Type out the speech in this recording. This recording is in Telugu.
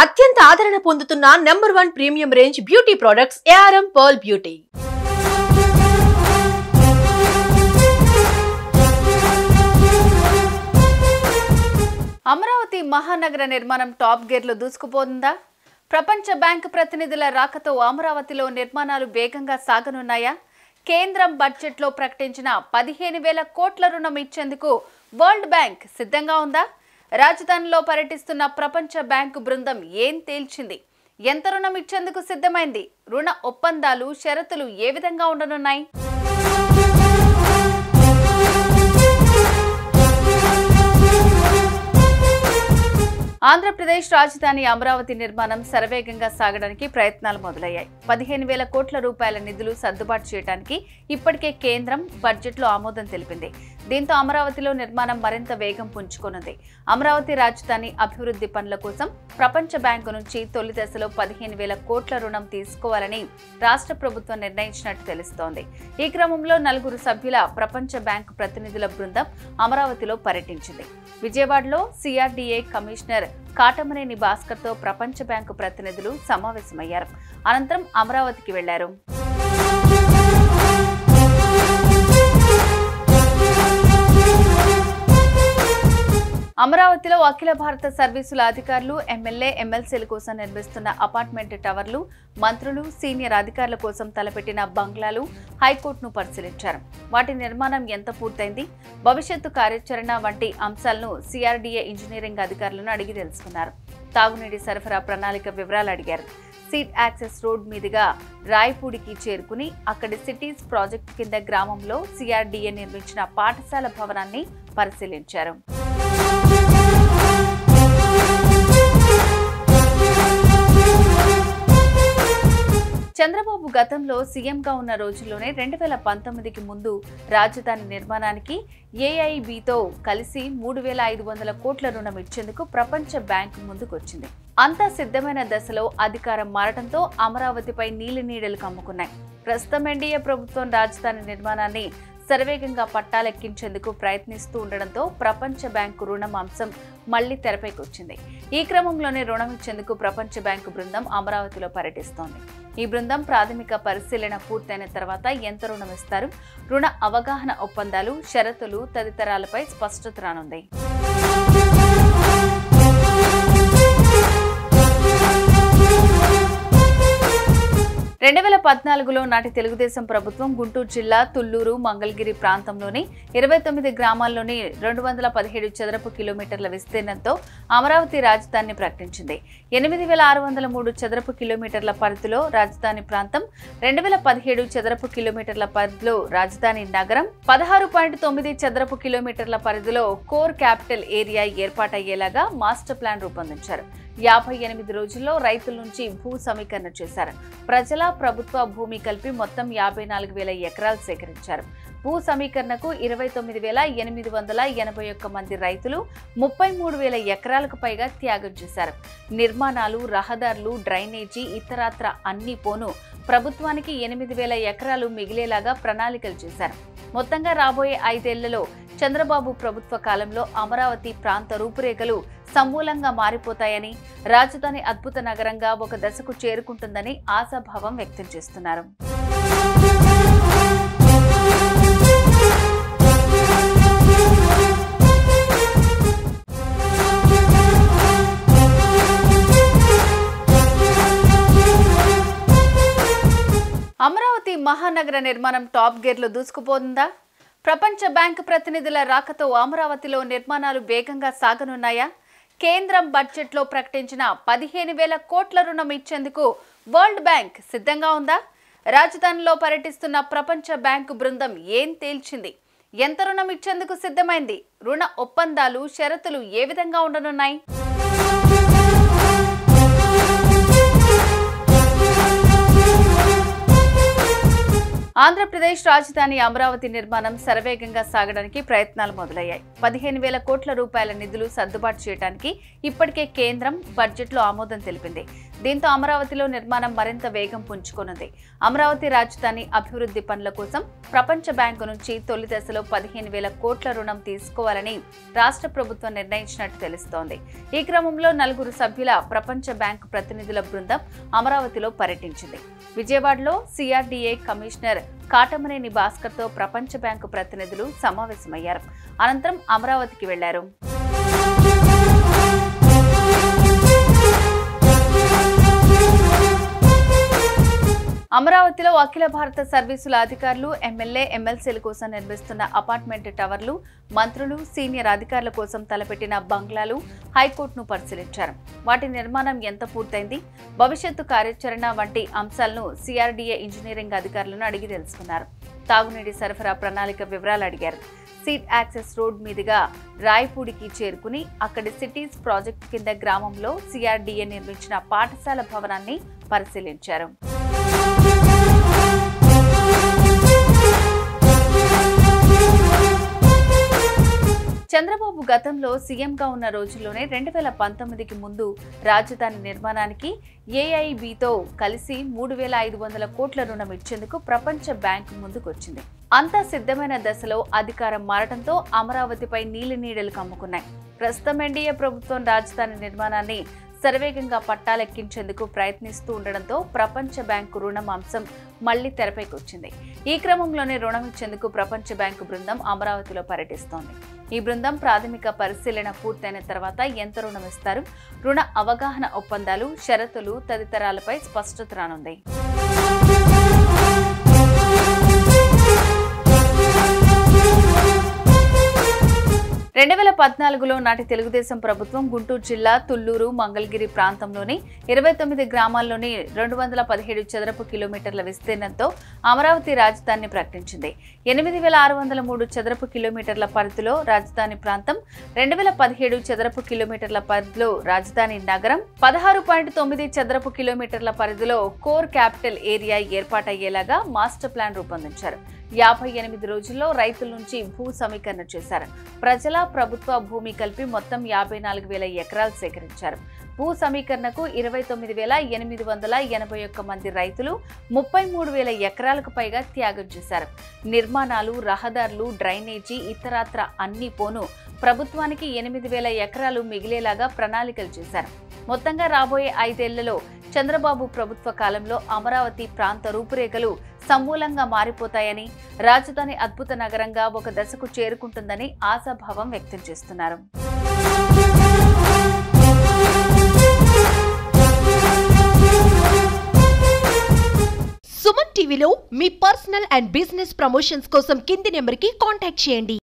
అత్యంత ఆదరణ పొందుతున్న number 1 premium range beauty products ARM Pearl Beauty. Amaravati మహానగర నిర్మాణం టాప్ గేర్లో దూసుకుపోతుందా? ప్రపంచ బ్యాంక్ ప్రతినిధుల రాకతో అమరావతిలో నిర్మాణాలు వేగంగా సాగనున్నాయా? కేంద్రం బడ్జెట్లో ప్రకటించిన 15,000 కోట్ల రుణం ఇచ్చేందుకు వరల్డ్ బ్యాంక్ సిద్ధంగా ఉందా? రాజధానిలో పర్యటిస్తున్న ప్రపంచ బ్యాంకు బృందం ఏం తేల్చింది? ఎంత రుణం ఇచ్చేందుకు సిద్ధమైంది? రుణ ఒప్పందాలు, షరతులు ఏ విధంగా ఉండనున్నాయి? ఆంధ్రప్రదేశ్ రాజధాని అమరావతి నిర్మాణం శరవేగంగా సాగడానికి ప్రయత్నాలు మొదలయ్యాయి. 15,000 కోట్ల రూపాయల నిధులు సర్దుబాటు చేయడానికి ఇప్పటికే కేంద్రం బడ్జెట్లో ఆమోదం తెలిపింది. దీంతో అమరావతిలో నిర్మాణం మరింత వేగం పుంజుకోనుంది. అమరావతి రాజధాని అభివృద్ధి పనుల కోసం ప్రపంచ బ్యాంకు నుంచి తొలి దశలో 15,000 కోట్ల రుణం తీసుకోవాలని రాష్ట్ర ప్రభుత్వం నిర్ణయించినట్టు తెలుస్తోంది. ఈ క్రమంలో 4 సభ్యుల ప్రపంచ బ్యాంకు ప్రతినిధుల బృందం అమరావతిలో పర్యటించింది. విజయవాడలో CRDA కమిషనర్ కాటమనేని భాస్కర్తో ప్రపంచ బ్యాంకు ప్రతినిధులు సమావేశమయ్యారు. అనంతరం అమరావతికి వెళ్లారు. అమరావతిలో అఖిల భారత సర్వీసుల అధికారులు, ఎమ్మెల్యే, ఎమ్మెల్సీల కోసం నిర్మిస్తున్న అపార్ట్మెంట్ టవర్లు, మంత్రులు, సీనియర్ అధికారుల కోసం తలపెట్టిన బంగ్లాలు హైకోర్టును పరిశీలించారు. వాటి నిర్మాణం ఎంత పూర్తయింది, భవిష్యత్తు కార్యాచరణ వంటి అంశాలను CRDA ఇంజనీరింగ్ అధికారులను అడిగి తెలుసుకున్నారు. తాగునీటి సరఫరా ప్రణాళిక వివరాలు అడిగారు. సీట్ యాక్సెస్ రోడ్ మీదుగా రాయపూడికి చేరుకుని అక్కడి సిటీస్ ప్రాజెక్టు కింద గ్రామంలో CRDA నిర్మించిన పాఠశాల భవనాన్ని పరిశీలించారు. చంద్రబాబు గతంలో సీఎంగా ఉన్న రోజుల్లోనే 2019కి ముందు రాజధాని నిర్మాణానికి AIBతో కలిసి 3,500 కోట్ల రుణం ఇచ్చేందుకు ప్రపంచ బ్యాంకు ముందుకొచ్చింది. అంతా సిద్ధమైన దశలో అధికారం మారడంతో అమరావతిపై నీళ్లు కమ్ముకున్నాయి. ప్రస్తుతం NDA ప్రభుత్వం రాజధాని నిర్మాణాన్ని శరవేగంగా పట్టాలెక్కించేందుకు ప్రయత్నిస్తూ ఉండడంతో ప్రపంచ బ్యాంకు రుణం అంశం మళ్లీ తెరపైకి వచ్చింది. ఈ క్రమంలోనే రుణం ఇచ్చేందుకు ప్రపంచ బ్యాంకు బృందం అమరావతిలో పర్యటిస్తోంది. ఈ బృందం ప్రాథమిక పరిశీలన పూర్తయిన తర్వాత ఎంత రుణం ఇస్తారు, రుణ అవగాహన ఒప్పందాలు, షరతులు తదితరాలపై స్పష్టత రానుంది. 2014లో నాటి తెలుగుదేశం ప్రభుత్వం గుంటూరు జిల్లా తుళ్లూరు, మంగళగిరి ప్రాంతంలోని 29 గ్రామాల్లోని 217 చదరపు కిలోమీటర్ల విస్తీర్ణంతో అమరావతి రాజధానిని ప్రకటించింది. 8,603 చదరపు కిలోమీటర్ల పరిధిలో రాజధాని ప్రాంతం, 2017 చదరపు కిలోమీటర్ల పరిధిలో రాజధాని నగరం, 16.9 చదరపు కిలోమీటర్ల పరిధిలో కోర్ క్యాపిటల్ ఏరియా ఏర్పాటయ్యేలాగా మాస్టర్ ప్లాన్ రూపొందించారు. 58 రోజుల్లో రైతుల నుంచి భూ సమీకరణ చేశారు. ప్రజల, ప్రభుత్వ భూమి కలిపి మొత్తం 54,000 ఎకరాలు సేకరించారు. భూ సమీకరణకు 29,881 మంది రైతులు 33,000 ఎకరాలకు పైగా త్యాగం చేశారు. నిర్మాణాలు, రహదారులు, డ్రైనేజీ, ఇతరత్ర అన్ని పోను ప్రభుత్వానికి 8,000 ఎకరాలు మిగిలేలాగా ప్రణాళికలు చేశారు. మొత్తంగా రాబోయే 5 ఏళ్లలో చంద్రబాబు ప్రభుత్వ కాలంలో అమరావతి ప్రాంత రూపురేఖలు సమూలంగా మారిపోతాయని, రాజధాని అద్భుత నగరంగా ఒక దశకు చేరుకుంటుందని ఆశాభావం వ్యక్తం చేస్తున్నారు. అమరావతి మహానగర నిర్మాణం టాప్ గేర్లో దూసుకుపోతుందా? ప్రపంచ బ్యాంకు ప్రతినిధుల రాకతో అమరావతిలో నిర్మాణాలు వేగంగా సాగనున్నాయా? కేంద్రం బడ్జెట్లో ప్రకటించిన 15,000 కోట్ల రుణం ఇచ్చేందుకు వరల్డ్ బ్యాంక్ సిద్ధంగా ఉందా? రాజధానిలో పర్యటిస్తున్న ప్రపంచ బ్యాంకు బృందం ఏం తేల్చింది? ఎంత రుణం ఇచ్చేందుకు సిద్ధమైంది? రుణ ఒప్పందాలు, షరతులు ఏ విధంగా ఉండనున్నాయి? ఆంధ్రప్రదేశ్ రాజధాని అమరావతి నిర్మాణం శరవేగంగా సాగడానికి ప్రయత్నాలు మొదలయ్యాయి. 15,000 కోట్ల రూపాయల నిధులు సర్దుబాటు చేయడానికి ఇప్పటికే కేంద్రం బడ్జెట్లో ఆమోదం తెలిపింది. దీంతో అమరావతిలో నిర్మాణం మరింత వేగం పుంజుకోనుంది. అమరావతి రాజధాని అభివృద్ధి పనుల కోసం ప్రపంచ బ్యాంకు నుంచి తొలి దశలో 15,000 కోట్ల రుణం తీసుకోవాలని రాష్ట్ర ప్రభుత్వం నిర్ణయించినట్టు తెలుస్తోంది. ఈ క్రమంలో 4 సభ్యుల ప్రపంచ బ్యాంకు ప్రతినిధుల బృందం అమరావతిలో పర్యటించింది. విజయవాడలో సిఆర్డీఏ కమిషనర్ కాటమనేని భాస్కర్తో ప్రపంచ బ్యాంకు ప్రతినిధులు సమావేశమయ్యారు. అనంతరం అమరావతికి వెళ్లారు. అమరావతిలో అఖిల భారత సర్వీసుల అధికారులు, ఎమ్మెల్యే, ఎమ్మెల్సీల కోసం నిర్మిస్తున్న అపార్ట్మెంట్ టవర్లు, మంత్రులు, సీనియర్ అధికారుల కోసం తలపెట్టిన బంగ్లాలు హైకోర్టును పరిశీలించారు. వాటి నిర్మాణం ఎంత పూర్తయింది, భవిష్యత్తు కార్యాచరణ వంటి అంశాలను సిఆర్డీఏ ఇంజనీరింగ్ అధికారులను అడిగి తెలుసుకున్నారు. తాగునీటి సరఫరా ప్రణాళిక వివరాలు అడిగారు. సీట్ యాక్సెస్ రోడ్ మీదుగా రాయపూడికి చేరుకుని అక్కడి సిటీస్ ప్రాజెక్టు కింద గ్రామంలో సిఆర్డీఏ నిర్మించిన పాఠశాల భవనాన్ని పరిశీలించారు. చంద్రబాబు గతంలో సీఎంగా ఉన్న రోజుల్లోనే 2019కి ముందు రాజధాని నిర్మాణానికి ఏఐబీతో కలిసి 3,500 కోట్ల రుణం ఇచ్చేందుకు ప్రపంచ బ్యాంకు ముందుకొచ్చింది. అంతా సిద్ధమైన దశలో అధికారం మారడంతో అమరావతిపై నీలినీడలు కమ్ముకున్నాయి. ప్రస్తుతం ఎన్డీఏ ప్రభుత్వం రాజధాని నిర్మాణాన్ని శరవేగంగా పట్టాలెక్కించేందుకు ప్రయత్నిస్తూ ఉండడంతో ప్రపంచ బ్యాంకు రుణం అంశం మళ్లీ తెరపైకి వచ్చింది. ఈ క్రమంలోనే రుణం ఇచ్చేందుకు ప్రపంచ బ్యాంకు బృందం అమరావతిలో పర్యటిస్తోంది. ఈ బృందం ప్రాథమిక పరిశీలన పూర్తయిన తర్వాత ఎంత రుణం ఇస్తారు, రుణ అవగాహన ఒప్పందాలు, షరతులు తదితరాలపై స్పష్టత రానుంది. 2014లో నాటి తెలుగుదేశం ప్రభుత్వం గుంటూరు జిల్లా తుళ్లూరు, మంగళగిరి ప్రాంతంలోని 29 గ్రామాల్లోని 217 చదరపు కిలోమీటర్ల విస్తీర్ణంతో అమరావతి రాజధానిని ప్రకటించింది. 8,603 చదరపు కిలోమీటర్ల పరిధిలో రాజధాని ప్రాంతం, 2,017 చదరపు కిలోమీటర్ల పరిధిలో రాజధాని నగరం, 16.9 చదరపు కిలోమీటర్ల పరిధిలో కోర్ క్యాపిటల్ ఏరియా ఏర్పాటయ్యేలాగా మాస్టర్ ప్లాన్ రూపొందించారు. 58 రోజుల్లో రైతుల నుంచి భూ సమీకరణ చేశారు. ప్రజల, ప్రభుత్వ భూమి కలిపి మొత్తం 54,000 ఎకరాలు సేకరించారు. భూ సమీకరణకు 29,881 మంది రైతులు 33,000 ఎకరాలకు పైగా త్యాగం చేశారు. నిర్మాణాలు, రహదారులు, డ్రైనేజీ, ఇతరత్ర అన్ని పోను ప్రభుత్వానికి 8,000 ఎకరాలు మిగిలేలాగా ప్రణాళికలు చేశారు. మొత్తంగా రాబోయే 5 ఏళ్లలో చంద్రబాబు ప్రభుత్వ కాలంలో అమరావతి ప్రాంత రూపురేఖలు సమూలంగా మారిపోతాయని, రాజధాని అద్భుత నగరంగా ఒక దశకు చేరుకుంటుందని ఆశాభావం వ్యక్తం చేస్తున్నారు. సుమన్ టీవీలో మీ పర్సనల్ అండ్ బిజినెస్ ప్రమోషన్స్ కోసం కింది నెంబర్కి కాంటాక్ట్ చేయండి.